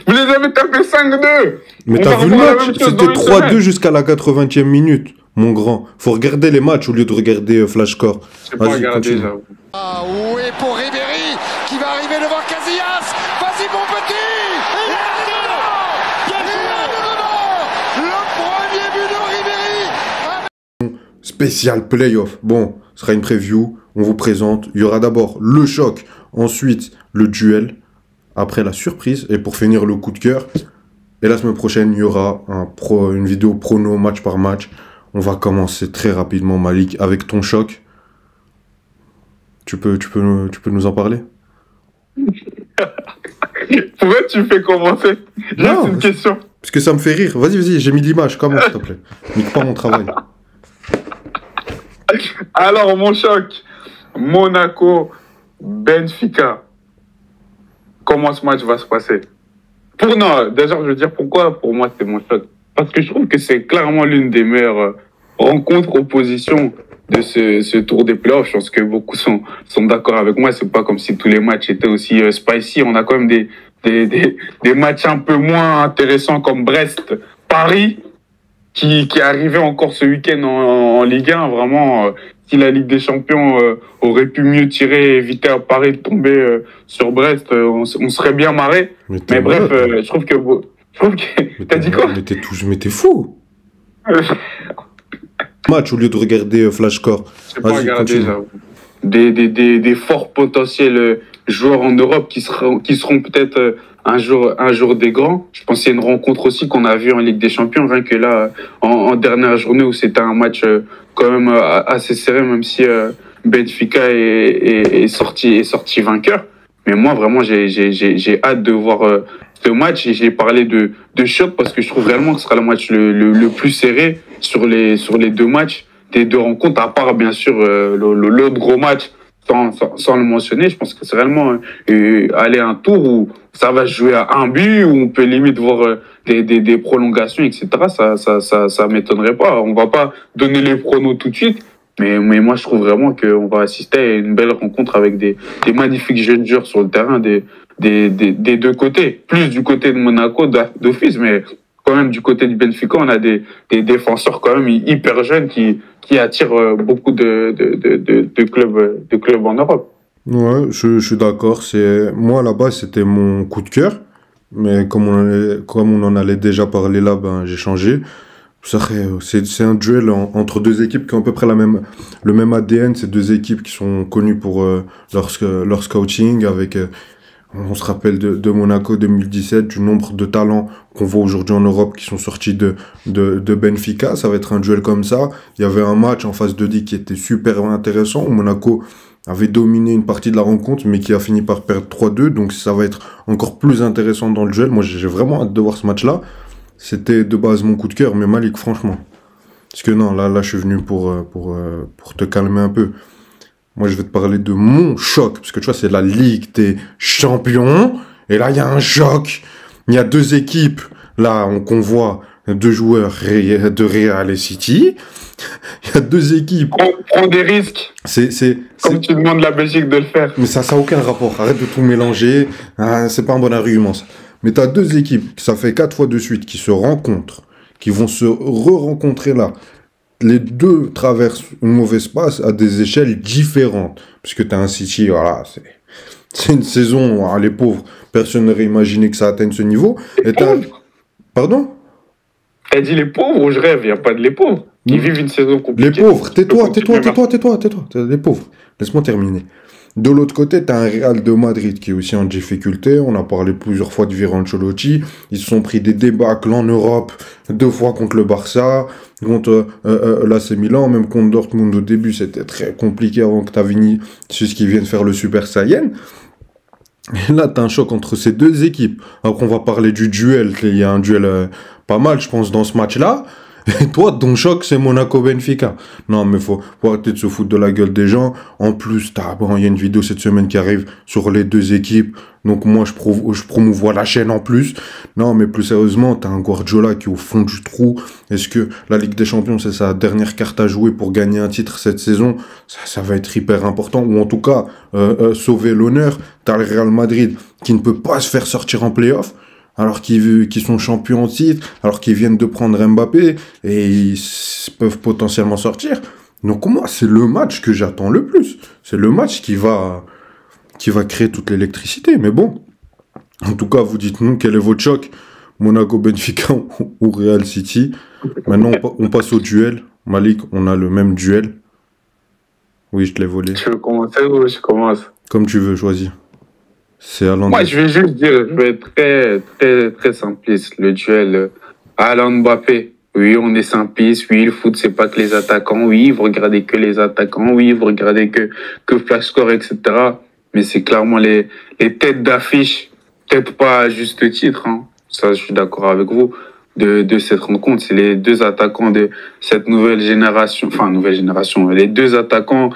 Vous les avez tapés 5-2. Mais t'as vu le match? C'était 3-2 jusqu'à la 80e minute, mon grand. Faut regarder les matchs au lieu de regarder Flashcore. J'ai pas regardé, j'avoue. Ah oui, pour Ribéry, qui va arriver devant Casillas. Vas-y, mon petit. Il est dedans. Le premier but de Ribéry. Spécial playoff. Bon, ce sera une preview. On vous présente. Il y aura d'abord le choc, ensuite le duel, après la surprise, et pour finir le coup de cœur. Et la semaine prochaine, il y aura une vidéo prono match par match. On va commencer très rapidement, Malik, avec ton choc. Tu peux nous en parler? Pourquoi tu fais commencer? Juste une question. Parce que ça me fait rire. Vas-y, j'ai mis l'image. Comment, s'il te plaît? Nique pas mon travail. Alors, mon choc. Monaco, Benfica. Comment ce match va se passer? Non, déjà, je veux dire pourquoi, pour moi, c'est mon choc. Parce que je trouve que c'est clairement l'une des meilleures rencontres opposition de ce tour des playoffs. Je pense que beaucoup sont d'accord avec moi. C'est pas comme si tous les matchs étaient aussi spicy. On a quand même des matchs un peu moins intéressants comme Brest-Paris, qui est arrivé encore ce week-end en Ligue 1. Vraiment, si la Ligue des Champions aurait pu mieux tirer et éviter à Paris de tomber sur Brest, on serait bien marré. Mais bref, je trouve que... T'as dit quoi? Mais t'es fou. Match au lieu de regarder Flashcore. J'ai pas regardé, j'avoue. Des forts potentiels joueurs en Europe qui seront peut-être un jour des grands. Je pense qu'il y a une rencontre aussi qu'on a vue en Ligue des Champions, rien que là, en dernière journée où c'était un match quand même assez serré, même si Benfica est sorti vainqueur. Mais moi, vraiment, j'ai hâte de voir ce match, et j'ai parlé de choc parce que je trouve réellement que ce sera le match le plus serré sur les deux matchs des deux rencontres, à part bien sûr l'autre gros match sans le mentionner. Je pense que c'est réellement aller à un tour où ça va se jouer à un but, où on peut limite voir des prolongations, etc. Ça m'étonnerait pas. On va pas donner les pronos tout de suite, mais moi je trouve vraiment qu'on va assister à une belle rencontre avec des magnifiques jeunes joueurs sur le terrain des deux côtés. Plus du côté de Monaco d'office, mais quand même du côté du Benfica, on a des défenseurs quand même hyper jeunes qui attirent beaucoup de clubs en Europe. Ouais, je suis d'accord. Moi, là-bas, c'était mon coup de cœur. Mais comme on en allait déjà parler là, j'ai changé. C'est un duel entre deux équipes qui ont à peu près le même ADN. C'est deux équipes qui sont connues pour leur scouting avec... on se rappelle de Monaco 2017, du nombre de talents qu'on voit aujourd'hui en Europe qui sont sortis de Benfica. Ça va être un duel comme ça. Il y avait un match en phase 2D qui était super intéressant, où Monaco avait dominé une partie de la rencontre, mais qui a fini par perdre 3-2. Donc ça va être encore plus intéressant dans le duel. Moi, j'ai vraiment hâte de voir ce match-là. C'était de base mon coup de cœur, mais Malik, franchement. Parce que non, là je suis venu pour te calmer un peu. Moi, je vais te parler de mon choc, parce que tu vois, c'est la Ligue des Champions, et là, il y a un choc. Il y a deux équipes, là, qu'on voit, deux joueurs de Real et City. Il y a deux équipes. Prends des risques. Comme tu demandes la Belgique de le faire. Mais ça n'a aucun rapport. Arrête de tout mélanger. C'est pas un bon argument, ça. Mais tu as deux équipes, ça fait 4 fois de suite, qui se rencontrent, qui vont se re-rencontrer là. Les deux traversent une mauvaise passe à des échelles différentes. Puisque tu as un City, voilà, c'est une saison, les pauvres, personne n'aurait imaginé que ça atteigne ce niveau. Et Pardon? T'as dit les pauvres ou je rêve? Il n'y a pas de les pauvres. Ils vivent une saison compliquée. Les pauvres, tais-toi. Les pauvres. Laisse-moi terminer. De l'autre côté, tu as un Real de Madrid qui est aussi en difficulté. On a parlé plusieurs fois de Virant Ancelotti. Ils se sont pris des débâcles en Europe, 2 fois contre le Barça, contre l'AC Milan, même contre Dortmund au début. C'était très compliqué avant que Tavini, c'est ce qui vient de faire le Super Saiyan. Et là, tu as un choc entre ces deux équipes. Après, on va parler du duel. Il y a un duel pas mal, je pense, dans ce match-là. Et toi, ton choc, c'est Monaco-Benfica. Non, mais faut arrêter de se foutre de la gueule des gens. En plus, il y a une vidéo cette semaine qui arrive sur les deux équipes. Donc moi, je promouvois la chaîne en plus. Non, mais plus sérieusement, t'as un Guardiola qui est au fond du trou. Est-ce que la Ligue des Champions, c'est sa dernière carte à jouer pour gagner un titre cette saison? Ça va être hyper important. Ou en tout cas, sauver l'honneur. T'as le Real Madrid qui ne peut pas se faire sortir en play-off. alors qu'ils sont champions en titre, alors qu'ils viennent de prendre Mbappé et peuvent potentiellement sortir. Donc moi, c'est le match que j'attends le plus. C'est le match qui va créer toute l'électricité. Mais bon, en tout cas, vous dites-nous quel est votre choc, Monaco-Benfica ou Real City. Maintenant, on passe au duel. Malik, on a le même duel. Oui, je te l'ai volé. Tu veux commencer ou je commence? Comme tu veux, choisir. C'est Haaland. Moi, je vais juste dire, je vais être très, très, très simpliste. Le duel Haaland-Mbappé. Oui, on est simpliste. Oui, le foot, c'est pas que les attaquants. Oui, vous regardez que les attaquants. Oui, vous regardez que Flash Score, etc. Mais c'est clairement les têtes d'affiche. Peut-être pas à juste titre, hein. Ça, je suis d'accord avec vous. De cette rencontre, c'est les deux attaquants de cette nouvelle génération. Enfin, nouvelle génération. Les deux attaquants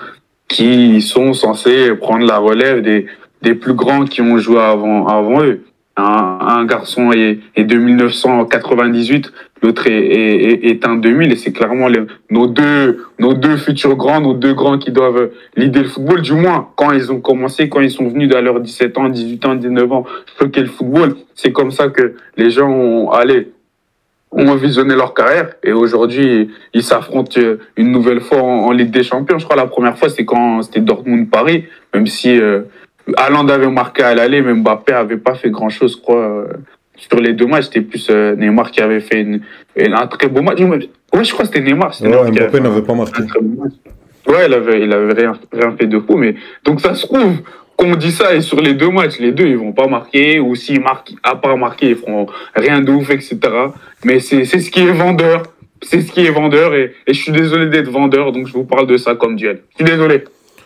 qui sont censés prendre la relève des plus grands qui ont joué avant eux. Un garçon est de 1998, l'autre est un 2000, et c'est clairement nos deux futurs grands, nos deux grands qui doivent leader le football, du moins quand ils ont commencé, quand ils sont venus à leurs 17 ans, 18 ans, 19 ans, choquer le football. C'est comme ça que les gens ont visionné leur carrière, et aujourd'hui ils s'affrontent une nouvelle fois en Ligue des Champions. Je crois la première fois c'était Dortmund-Paris, même si Haaland avait marqué à l'aller, mais Mbappé avait pas fait grand-chose, je crois. Sur les deux matchs, c'était plus Neymar qui avait fait un très beau match. Ouais, je crois que c'était Neymar. Ouais, Mbappé n'avait pas marqué. Ouais, il avait rien fait de fou, mais donc ça se trouve qu'on dit ça, et sur les deux matchs, les deux ils vont pas marquer, ou s'ils marquent, à part marquer, ils feront rien de ouf, etc. Mais c'est ce qui est vendeur. C'est ce qui est vendeur, et je suis désolé d'être vendeur, donc je vous parle de ça comme duel. Je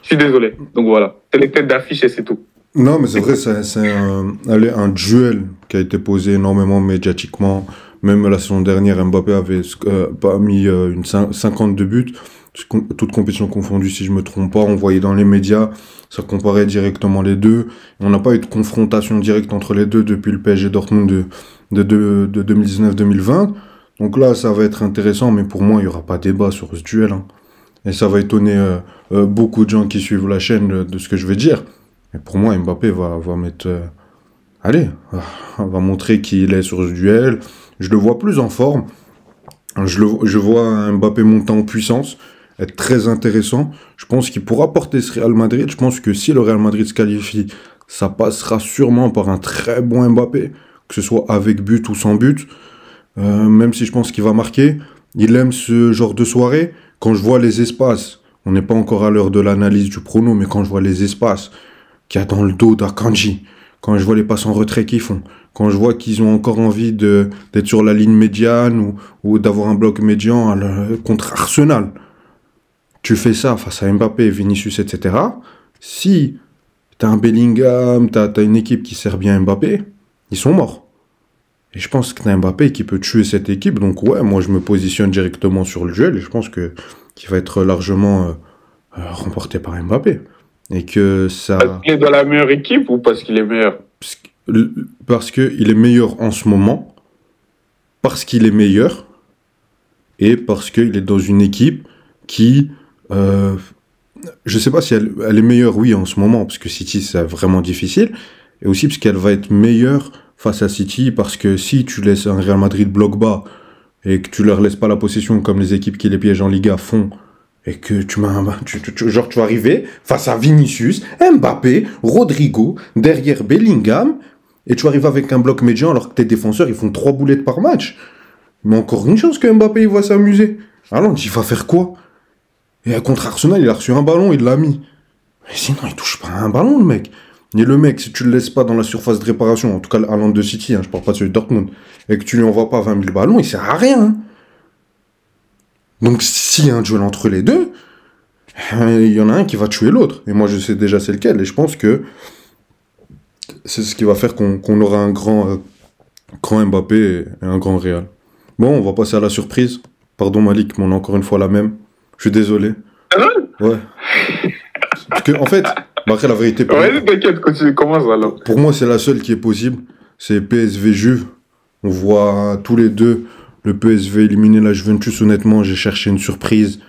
suis désolé. Donc voilà, c'est les têtes d'affiche et c'est tout. Non, mais c'est vrai, c'est un duel qui a été posé énormément médiatiquement. Même la saison dernière, Mbappé avait pas mis 52 buts, toutes compétitions confondues, si je me trompe pas. On voyait dans les médias, ça comparait directement les deux. On n'a pas eu de confrontation directe entre les deux depuis le PSG Dortmund de 2019-2020. Donc là, ça va être intéressant, mais pour moi, il n'y aura pas débat sur ce duel, hein. Et ça va étonner beaucoup de gens qui suivent la chaîne de ce que je vais dire. Mais pour moi, Mbappé va mettre... va montrer qu'il est sur ce duel. Je le vois plus en forme. Je vois Mbappé monter en puissance, être très intéressant. Je pense qu'il pourra porter ce Real Madrid. Je pense que si le Real Madrid se qualifie, ça passera sûrement par un très bon Mbappé, que ce soit avec but ou sans but. Même si je pense qu'il va marquer. Il aime ce genre de soirée. Quand je vois les espaces, on n'est pas encore à l'heure de l'analyse du prono, mais quand je vois les espaces qu'il y a dans le dos d'Akanji, quand je vois les passes en retrait qu'ils font, quand je vois qu'ils ont encore envie d'être sur la ligne médiane ou d'avoir un bloc médian contre Arsenal, tu fais ça face à Mbappé, Vinicius, etc. Si t'as un Bellingham, t'as une équipe qui sert bien Mbappé, ils sont morts. Et je pense que t'as Mbappé qui peut tuer cette équipe. Donc ouais, moi je me positionne directement sur le duel et je pense qu'il va être largement remporté par Mbappé. Et que ça... Parce qu'il est dans la meilleure équipe ou parce qu'il est meilleur? Parce qu'il est meilleur en ce moment, parce qu'il est meilleur, et parce qu'il est dans une équipe qui... je sais pas si elle est meilleure, oui, en ce moment, parce que City, c'est vraiment difficile, et aussi parce qu'elle va être meilleure face à City, parce que si tu laisses un Real Madrid bloc bas, et que tu leur laisses pas la possession comme les équipes qui les piègent en Liga font, et que tu vas arriver face à Vinicius, Mbappé, Rodrigo, derrière Bellingham, et tu arrives avec un bloc médian alors que tes défenseurs ils font 3 boulettes par match. Mais encore une chance que Mbappé il va s'amuser. Alors il va faire quoi? Et contre Arsenal il a reçu un ballon, il l'a mis. Mais sinon il touche pas à un ballon le mec. Et le mec, si tu le laisses pas dans la surface de réparation, en tout cas Haaland de City, hein, je parle pas de celui de Dortmund, et que tu lui envoies pas 20 000 ballons, il sert à rien. Hein. Donc s'il y a un duel entre les deux, il y en a un qui va tuer l'autre. Et moi je sais déjà c'est lequel. Et je pense que c'est ce qui va faire qu'on aura un grand Mbappé et un grand Real. Bon, on va passer à la surprise. Pardon Malik, mais on a encore une fois la même. Je suis désolé. Ouais. Parce que en fait, après la vérité... Ouais, t'inquiète, continue, commence alors. Pour moi c'est la seule qui est possible. C'est PSV Juve. On voit tous les deux le PSV éliminer la Juventus. Honnêtement, j'ai cherché une surprise.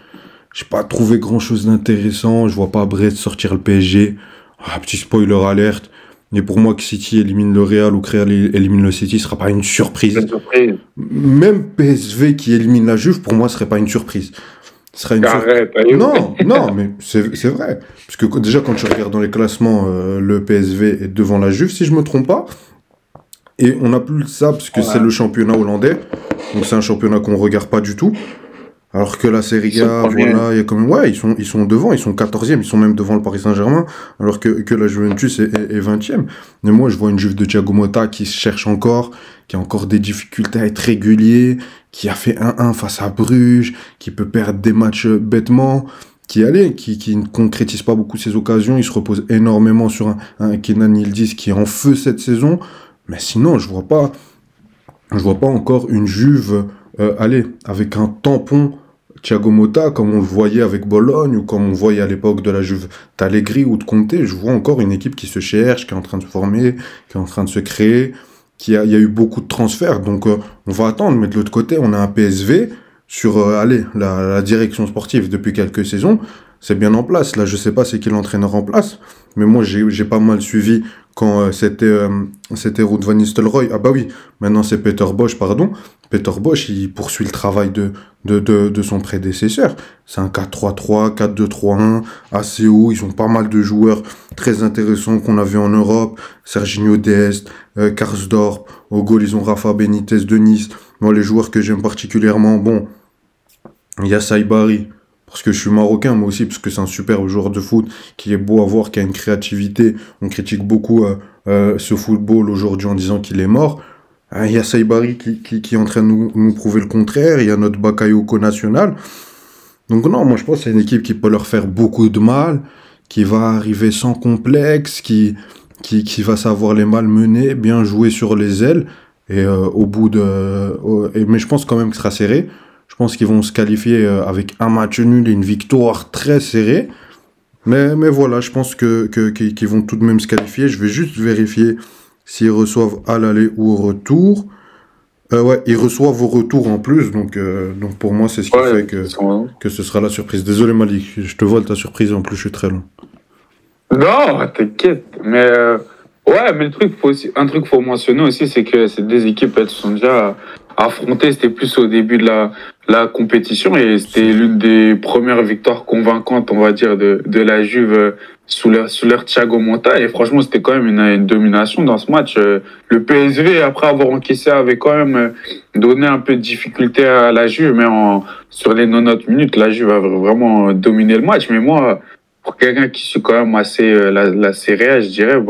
J'ai pas trouvé grand chose d'intéressant. Je vois pas Brest sortir le PSG. Ah, petit spoiler alerte. Et pour moi, que City élimine le Real ou que Real élimine le City, ce sera pas une surprise. Une surprise. Même PSV qui élimine la Juve, pour moi, ce serait pas une surprise. Ce serait une Arrête, Non, non, mais c'est vrai. Parce que déjà, quand tu regardes dans les classements, le PSV est devant la Juve, si je me trompe pas. Et on n'a plus ça, parce que c'est le championnat hollandais. Donc c'est un championnat qu'on regarde pas du tout. Alors que la Serie A, voilà, il y a quand même, ouais, ils sont devant, ils sont 14e, ils sont même devant le Paris Saint-Germain, alors que la Juventus est 20e. Mais moi, je vois une Juve de Thiago Motta qui se cherche encore, qui a encore des difficultés à être régulier, qui a fait 1-1 face à Bruges, qui peut perdre des matchs bêtement, qui ne concrétise pas beaucoup ses occasions, il se repose énormément sur un Kenan Yildiz qui est en feu cette saison. Mais sinon, je vois pas encore une Juve, avec un tampon Thiago Motta, comme on le voyait avec Bologne, ou comme on voyait à l'époque de la Juve d'Allegri ou de Conte. Je vois encore une équipe qui se cherche, qui est en train de se former, qui est en train de se créer, il y a eu beaucoup de transferts, donc on va attendre. Mais de l'autre côté, on a un PSV sur la direction sportive depuis quelques saisons, c'est bien en place. Là, je sais pas c'est qui l'entraîneur en place, mais moi, j'ai pas mal suivi quand c'était Ruud van Nistelrooy. Ah bah oui, maintenant c'est Peter Bosz, pardon. Peter Bosz, il poursuit le travail de son prédécesseur. C'est un 4-3-3, 4-2-3-1, assez haut. Ils ont pas mal de joueurs très intéressants qu'on a vu en Europe. Serginho Dest, Karsdorp. Au goal, ils ont Rafa Benitez de Nice. Moi, les joueurs que j'aime particulièrement, bon, il y a Saibari, parce que je suis marocain, moi aussi, parce que c'est un super joueur de foot, qui est beau à voir, qui a une créativité. On critique beaucoup ce football aujourd'hui en disant qu'il est mort. Il y a Saibari qui est en train de nous prouver le contraire. Il y a notre Bakayoko national. Donc non, moi je pense que c'est une équipe qui peut leur faire beaucoup de mal, qui va arriver sans complexe, qui va savoir les malmener, bien jouer sur les ailes. Et mais je pense quand même que ce sera serré. Je pense qu'ils vont se qualifier avec un match nul et une victoire très serrée. Mais voilà, je pense qu'ils vont tout de même se qualifier. Je vais juste vérifier s'ils reçoivent à l'aller ou au retour. Ouais, ils reçoivent au retour en plus. Donc pour moi, c'est ce qui fait que ce sera la surprise. Désolé Malik, je te vole ta surprise. En plus, je suis très long. Non, t'inquiète. Mais ouais, mais un truc faut mentionner aussi, c'est que ces deux équipes, elles sont déjà affrontées. C'était plus au début de la compétition et c'était l'une des premières victoires convaincantes, on va dire, de la Juve sous leur Thiago Motta. Et franchement, c'était quand même une domination dans ce match. Le PSV, après avoir encaissé, avait quand même donné un peu de difficulté à la Juve, mais sur les 90 minutes, la Juve a vraiment dominé le match. Mais moi, pour quelqu'un qui suit quand même assez la Serie A, je dirais,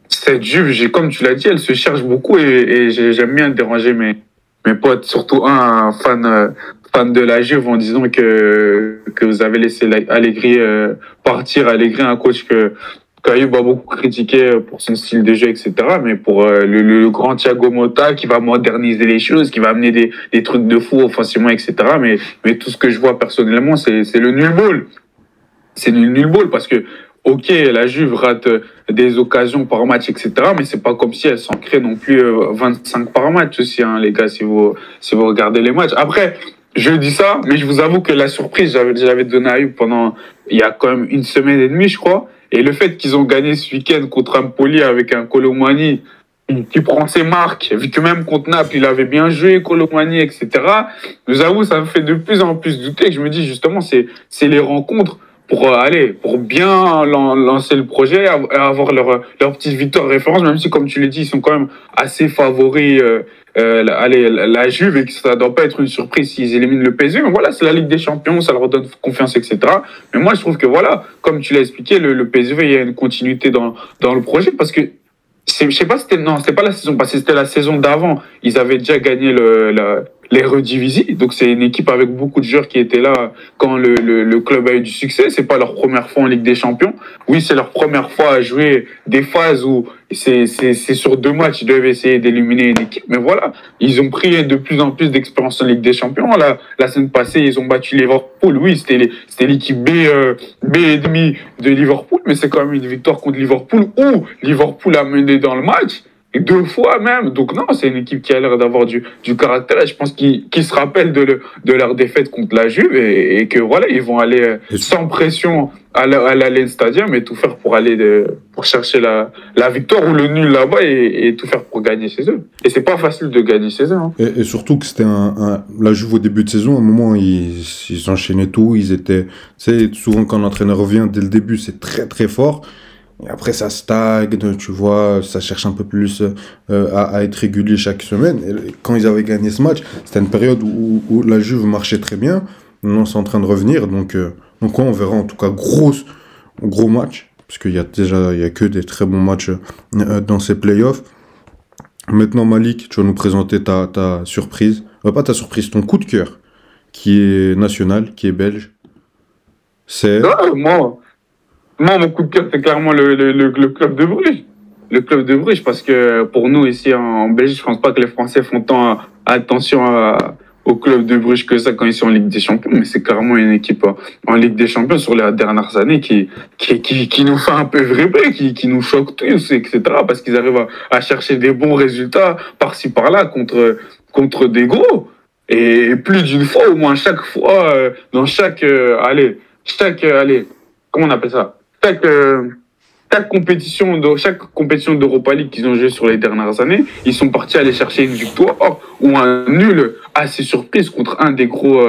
cette Juve, comme tu l'as dit, elle se cherche beaucoup et j'aime bien déranger mes potes, surtout un fan de la Juve, en disant que vous avez laissé Allegri partir. Allegri, un coach qu'Ayoub a beaucoup critiqué pour son style de jeu, etc. Mais pour le grand Thiago Motta qui va moderniser les choses, qui va amener des trucs de fou offensivement, etc. Mais tout ce que je vois personnellement, c'est le nul ball. C'est le nul ball parce que, ok, la Juve rate des occasions par match, etc. Mais c'est pas comme si elle s'en crée non plus 25 par match aussi, hein, les gars, si vous regardez les matchs. Après, je dis ça, mais je vous avoue que la surprise, j'avais donné à Ayoub il y a quand même une semaine et demie, je crois. Et le fait qu'ils ont gagné ce week-end contre Empoli avec un Kolo Muani qui prend ses marques, vu que même contre Naples, il avait bien joué, Kolo Muani, etc. Je vous avoue, ça me fait de plus en plus douter que je me dis justement, c'est les rencontres pour bien lancer le projet, avoir leur petite victoire référence, même si, comme tu l'as dit, ils sont quand même assez favoris, la Juve, et que ça ne doit pas être une surprise s'ils éliminent le PSG. Mais voilà, c'est la Ligue des Champions, ça leur donne confiance, etc. Mais moi, je trouve que voilà, comme tu l'as expliqué, le PSV, il y a une continuité dans le projet, parce que je sais pas, c'était pas la saison passée, c'était la saison d'avant. Ils avaient déjà gagné les Redivisie. Donc c'est une équipe avec beaucoup de joueurs qui étaient là quand le club a eu du succès. C'est pas leur première fois en Ligue des Champions. Oui, c'est leur première fois à jouer des phases où c'est sur 2 matchs, ils doivent essayer d'éliminer une équipe. Mais voilà, ils ont pris de plus en plus d'expérience en Ligue des Champions. La semaine passée, ils ont battu Liverpool. Oui, c'était l'équipe B et demi de Liverpool, mais c'est quand même une victoire contre Liverpool où Liverpool a mené dans le match. 2 fois même. Donc non, c'est une équipe qui a l'air d'avoir du caractère. Et je pense qu'ils se rappellent de leur défaite contre la Juve et que voilà, ils vont aller sans pression à l'Allianz Stadium et tout faire pour aller pour chercher la victoire ou le nul là-bas et tout faire pour gagner chez eux. Et c'est pas facile de gagner chez eux. Hein. Et surtout que c'était la Juve au début de saison, à un moment, ils enchaînaient tout. Ils étaient, tu sais, souvent quand l'entraîneur revient dès le début, c'est très très fort. Et après, ça stagne, tu vois, ça cherche un peu plus à être régulier chaque semaine. Et quand ils avaient gagné ce match, c'était une période où la Juve marchait très bien. Maintenant, c'est en train de revenir. Donc ouais, on verra en tout cas gros match. Parce qu'il y a que des très bons matchs dans ces playoffs. Maintenant, Malik, tu vas nous présenter ta surprise. Pas ta surprise, ton coup de cœur, qui est national, qui est belge. C'est... Moi, mon coup de cœur, c'est clairement le club de Bruges. Le club de Bruges, parce que pour nous, ici en Belgique, je pense pas que les Français font tant attention au club de Bruges que ça quand ils sont en Ligue des Champions, mais c'est carrément une équipe en Ligue des Champions sur les dernières années qui nous fait un peu vibrer, qui nous choque tous, etc. Parce qu'ils arrivent à chercher des bons résultats par-ci par-là contre des gros. Et plus d'une fois, au moins chaque fois, dans chaque comment on appelle ça? Chaque compétition d'Europa League qu'ils ont joué sur les dernières années, ils sont partis aller chercher une victoire ou un nul assez surprise contre un des gros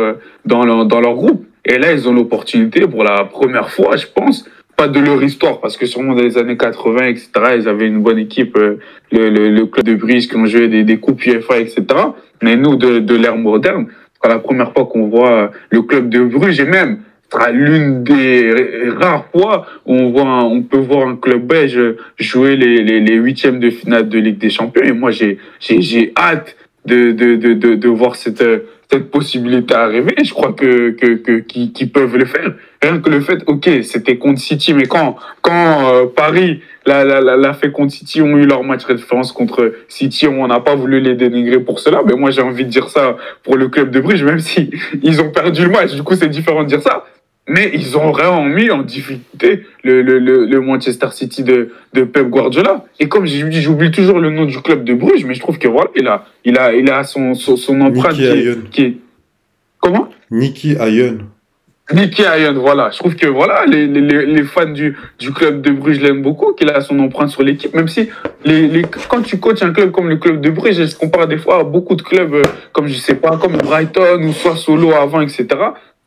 dans leur groupe. Et là, ils ont l'opportunité pour la première fois, je pense, pas de leur histoire, parce que sûrement dans les années 80, etc., ils avaient une bonne équipe, le club de Bruges qui ont joué des coupes UEFA, etc. Mais nous, de l'ère moderne, c'est la première fois qu'on voit le club de Bruges et même sera l'une des rares fois où on peut voir un club belge jouer les huitièmes de finale de Ligue des Champions. Et moi, j'ai hâte de voir cette possibilité arriver. Je crois qu'ils peuvent le faire. Rien que le fait, ok, c'était contre City, mais quand Paris l'a fait contre City, ont eu leur match référence contre City, on n'a pas voulu les dénigrer pour cela. Mais moi, j'ai envie de dire ça pour le club de Bruges, même si ils ont perdu le match. Du coup, c'est différent de dire ça. Mais ils ont vraiment mis en difficulté le Manchester City de Pep Guardiola. Et comme j'ai dit, j'oublie toujours le nom du club de Bruges, mais je trouve que voilà, il a son empreinte qui est... Comment? Nicky Hayen. Nicky Hayen, voilà. Je trouve que voilà, les fans du club de Bruges l'aiment beaucoup, qu'il a son empreinte sur l'équipe, même si quand tu coaches un club comme le club de Bruges, je se compare des fois à beaucoup de clubs comme, je sais pas, comme Brighton ou soit Solo avant, etc.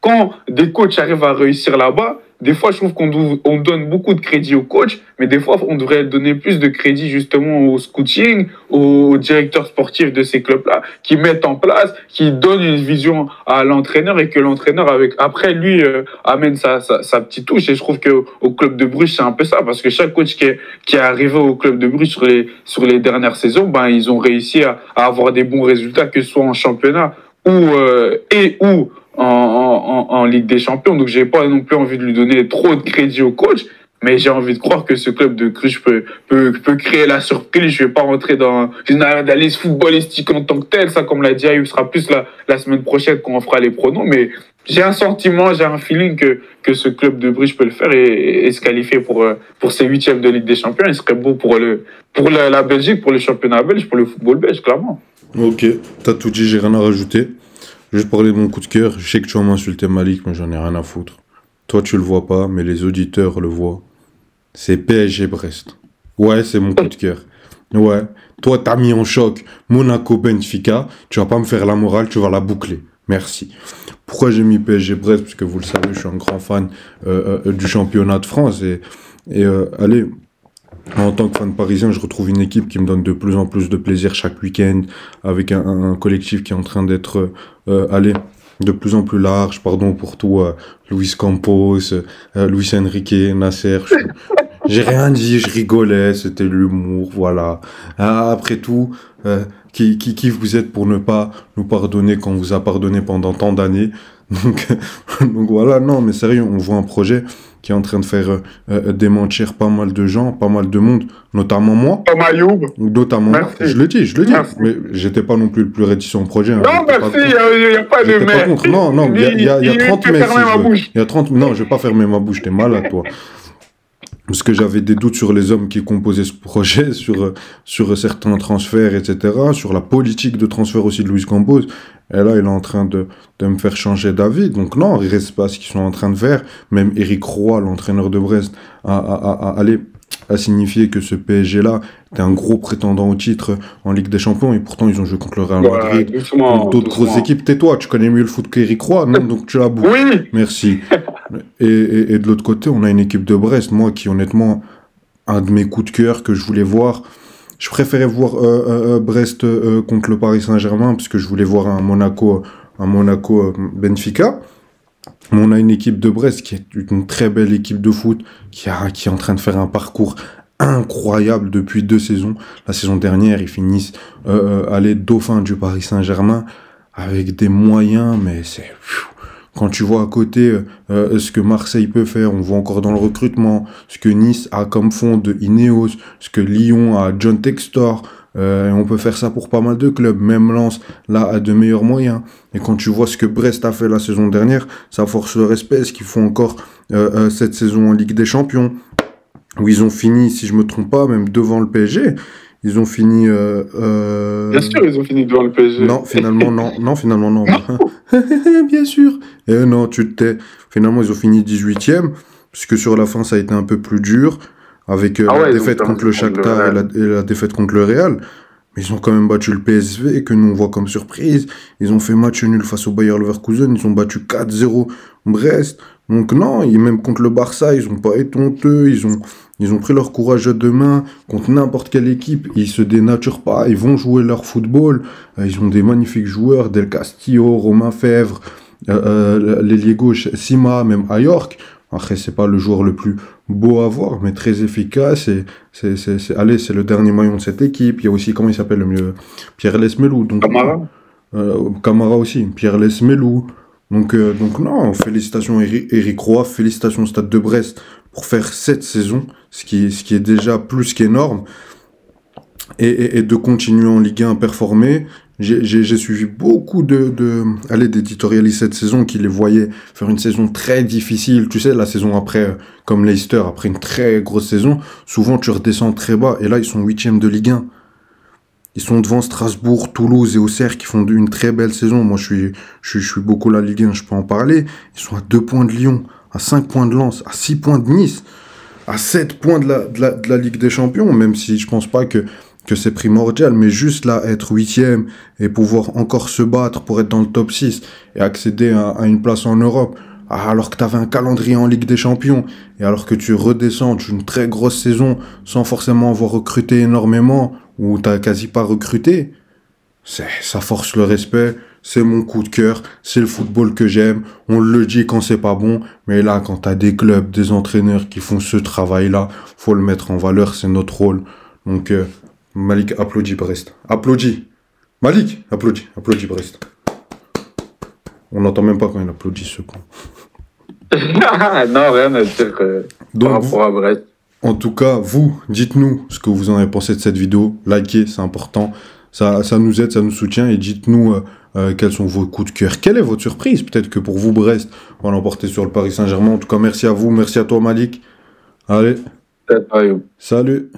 Quand des coachs arrivent à réussir là-bas, des fois, je trouve qu'on donne beaucoup de crédit aux coachs, mais des fois, on devrait donner plus de crédit justement au scouting, aux directeurs sportifs de ces clubs-là, qui mettent en place, qui donnent une vision à l'entraîneur et que l'entraîneur, après lui, amène sa petite touche. Et je trouve qu'au club de Bruges, c'est un peu ça, parce que chaque coach qui est arrivé au club de Bruges sur les dernières saisons, ben, ils ont réussi à avoir des bons résultats, que ce soit en championnat ou en Ligue des Champions. Donc, j'ai pas non plus envie de lui donner trop de crédit au coach, mais j'ai envie de croire que ce club de Bruges peut créer la surprise. Je vais pas rentrer dans une analyse footballistique en tant que telle. Ça, comme l'a dit Ayoub, sera plus la semaine prochaine quand on fera les pronoms, mais j'ai un sentiment, j'ai un feeling que ce club de Bruges peut le faire et se qualifier pour ces huitièmes de Ligue des Champions. Il serait beau pour la Belgique, pour le championnat belge, pour le football belge, clairement. Ok, t'as tout dit, j'ai rien à rajouter. Juste parler de mon coup de cœur. Je sais que tu vas m'insulter, Malik, mais j'en ai rien à foutre. Toi, tu le vois pas, mais les auditeurs le voient. C'est PSG Brest. Ouais, c'est mon coup de cœur. Ouais. Toi, t'as mis en choc Monaco Benfica. Tu vas pas me faire la morale, tu vas la boucler. Merci. Pourquoi j'ai mis PSG Brest? Parce que vous le savez, je suis un grand fan du championnat de France. Et allez, en tant que fan parisien, je retrouve une équipe qui me donne de plus en plus de plaisir chaque week-end, avec un collectif qui est en train d'être, de plus en plus large. Pardon pour tout, Luis Campos, Luis Enrique, Nasser. J'ai rien dit, je rigolais, c'était l'humour, voilà. Après tout, qui vous êtes pour ne pas nous pardonner quand on vous a pardonné pendant tant d'années? Donc voilà, non, mais sérieux, on voit un projet qui est en train de faire démentir pas mal de gens, pas mal de monde, notamment moi. Notamment moi. Je le dis. Merci. Mais j'étais pas non plus le plus réticent au projet. Hein. Non, merci, il n'y a pas de mais. Non, il y a 30 mais. Il y a 30, non, je vais pas fermer ma bouche, t'es malade, toi. parce que j'avais des doutes sur les hommes qui composaient ce projet, sur certains transferts, etc., sur la politique de transfert aussi de Luis Campos. Et là, il est en train de me faire changer d'avis. Donc non, il reste pas ce qu'ils sont en train de faire. Même Éric Roy, l'entraîneur de Brest, a signifié que ce PSG-là était un gros prétendant au titre en Ligue des Champions. Et pourtant, ils ont joué contre le Real Madrid, contre d'autres grosses équipes. Tais-toi, tu connais mieux le foot qu'Éric Roy, non? Donc tu l'as beau. Oui. Merci. Et de l'autre côté, on a une équipe de Brest, moi, qui honnêtement, un de mes coups de cœur que je voulais voir. Je préférais voir Brest contre le Paris Saint-Germain, parce que je voulais voir un Monaco Benfica. Mais on a une équipe de Brest qui est une très belle équipe de foot, qui est en train de faire un parcours incroyable depuis 2 saisons. La saison dernière, ils finissent dauphin du Paris Saint-Germain avec des moyens, mais c'est... Quand tu vois à côté ce que Marseille peut faire, on voit encore dans le recrutement, ce que Nice a comme fond de Ineos, ce que Lyon a John Textor, on peut faire ça pour pas mal de clubs, même Lens, là, a de meilleurs moyens. Et quand tu vois ce que Brest a fait la saison dernière, ça force le respect, ce qu'ils font encore cette saison en Ligue des Champions, où ils ont fini, si je me trompe pas, même devant le PSG. Ils ont fini... Bien sûr, ils ont fini devant le PSG. Non, finalement, non. Bien sûr. Et non, tu te tais. Finalement, ils ont fini 18e, puisque sur la fin, ça a été un peu plus dur, avec la défaite contre le Shakhtar et la défaite contre le Real. Mais ils ont quand même battu le PSV, que nous, on voit comme surprise. Ils ont fait match nul face au Bayer Leverkusen. Ils ont battu 4-0 Brest. Donc non, même contre le Barça, ils n'ont pas été honteux. Ils ont pris leur courage à 2 mains contre n'importe quelle équipe. Ils se dénaturent pas. Ils vont jouer leur football. Ils ont des magnifiques joueurs. Del Castillo, Romain Fèvre, l'ailier gauche, Sima, même à York. Après, c'est pas le joueur le plus beau à voir, mais très efficace. C'est le dernier maillon de cette équipe. Il y a aussi, comment il s'appelle le mieux, Pierre Lesmelou. Camara. Camara aussi. Pierre Lesmelou. Donc non, félicitations Éric Roy, félicitations au Stade de Brest pour faire cette saison, ce qui est déjà plus qu'énorme, et de continuer en Ligue 1 à performer. J'ai suivi beaucoup d'éditorialistes cette saison qui les voyaient faire une saison très difficile. Tu sais, la saison après, comme Leicester, après une très grosse saison, souvent tu redescends très bas, et là ils sont 8e de Ligue 1. Ils sont devant Strasbourg, Toulouse et Auxerre qui font une très belle saison. Moi, je suis beaucoup la Ligue 1, je peux en parler. Ils sont à 2 points de Lyon, à 5 points de Lens, à 6 points de Nice, à 7 points de la Ligue des Champions, même si je pense pas que c'est primordial, mais juste là, être 8e et pouvoir encore se battre pour être dans le top 6 et accéder à une place en Europe, alors que tu avais un calendrier en Ligue des Champions, et alors que tu redescends d'une très grosse saison sans forcément avoir recruté énormément, ou t'as quasi pas recruté, ça force le respect, c'est mon coup de cœur, c'est le football que j'aime, on le dit quand c'est pas bon, mais là, quand t'as des clubs, des entraîneurs qui font ce travail-là, faut le mettre en valeur, c'est notre rôle. Donc, Malik, applaudit Brest. Applaudit. Malik, applaudit Brest. On n'entend même pas quand il applaudit ce con. Non, rien à dire par rapport à Brest. En tout cas, vous, dites-nous ce que vous en avez pensé de cette vidéo. Likez, c'est important. Ça nous aide, ça nous soutient. Et dites-nous quels sont vos coups de cœur. Quelle est votre surprise? Peut-être que pour vous, Brest va l'emporter sur le Paris Saint-Germain. En tout cas, merci à vous. Merci à toi, Malik. Allez. Salut. Salut.